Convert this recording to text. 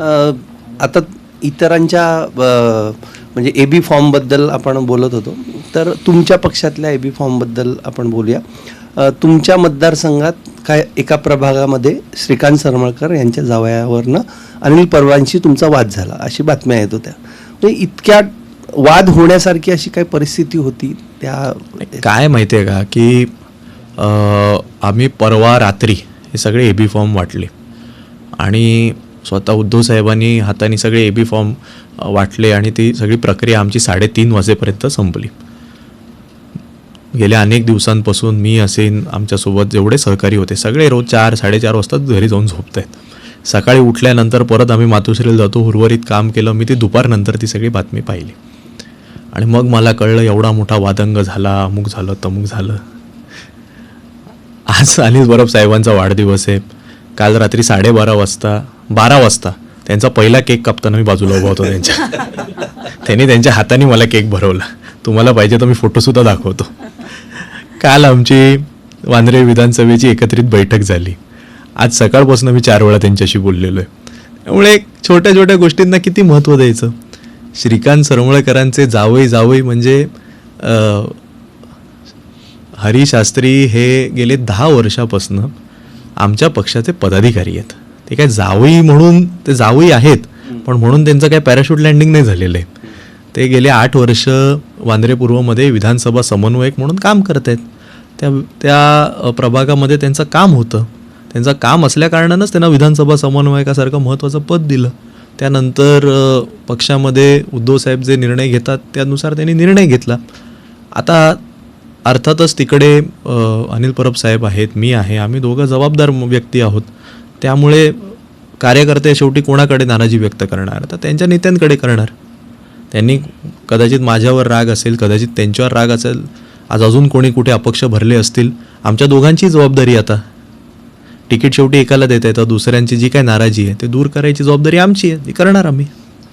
आता इतरांच्या म्हणजे AB फॉर्मबद्दल आपण बोलत होतो, तर तुमच्या पक्षातल्या AB फॉर्मबद्दल आपण बोलूया. तुमच्या मतदारसंघात काय एका प्रभागामध्ये श्रीकांत सरमळकर यांच्या जावयावरनं अनिल परवांशी तुमचा वाद झाला अशी बातम्या येत होत्या. म्हणजे इतक्या वाद होण्यासारखी अशी काही परिस्थिती होती त्या? काय माहिती आहे का की आम्ही परवा रात्री हे सगळे AB फॉर्म वाटले आणि स्वतः उद्धव साहेबांनी हाताने सगळे AB फॉर्म वाटले आणि ती सगळी प्रक्रिया आमची 3:30 वाजेपर्यंत संपली. गेल्या अनेक दिवसांपासून मी असेन, आमच्यासोबत जेवढे सहकारी होते सगळे रोज 4-4:30 वाजता घरी जाऊन झोपत आहेत. सकाळी उठल्यानंतर परत आम्ही मातोश्रीला जातो, उर्वरित काम केलं. मी ती दुपारनंतर ती सगळी बातमी पाहिली आणि मग मला कळलं एवढा मोठा वादंग झाला, अमुक झालं तमुक झालं. आज अनिल परब साहेबांचा वाढदिवस आहे. काल रात्री 12:30 वाजता त्यांचा पहिला केक कापताना मी बाजूला उभा होतो त्यांच्या. त्यांनी त्यांच्या हाताने मला केक भरवला. तुम्हाला पाहिजे तर मी फोटोसुद्धा दाखवतो. काल आमची वांद्रे विधानसभेची एकत्रित बैठक झाली. आज सकाळपासून मी 4 वेळा त्यांच्याशी बोललेलो आहे. त्यामुळे छोट्या छोट्या गोष्टींना किती महत्त्व द्यायचं. श्रीकांत सरमळकरांचे जावई म्हणजे हरी शास्त्री हे गेले 10 वर्षापासून आमच्या पक्षाचे पदाधिकारी आहेत. ते काय जावई म्हणून ते जावई आहेत, पण म्हणून त्यांचं काय पॅराशूट लँडिंग नाही झालेलं आहे. ते गेले 8 वर्ष वांद्रे पूर्वमध्ये विधानसभा समन्वयक म्हणून काम करत आहेत. त्या प्रभागामध्ये त्यांचं काम होतं. त्यांचं काम असल्याकारणानंच त्यांना विधानसभा समन्वयकासारखं महत्त्वाचं पद दिलं. त्यानंतर पक्षामध्ये उद्धवसाहेब जे निर्णय घेतात त्यानुसार त्यांनी निर्णय घेतला. आता अर्थातच तिकडे अनिल परब साहेब आहेत, मी आहे, आम्ही दोघं जबाबदार व्यक्ती आहोत. त्यामुळे कार्यकर्ते शेवटी कोणाकडे नाराजी व्यक्त करणार, तर त्यांच्या नेत्यांकडे करणार. त्यांनी कदाचित माझ्यावर राग असेल, कदाचित त्यांच्यावर राग असेल, आज अजून कोणी कुठे अपक्ष भरले असतील. आमच्या दोघांची जबाबदारी आता. तिकीट शेवटी एकाला देता येतं. दुसऱ्यांची जी काय नाराजी आहे ते दूर करायची जबाबदारी आमची आहे, ती करणार आम्ही.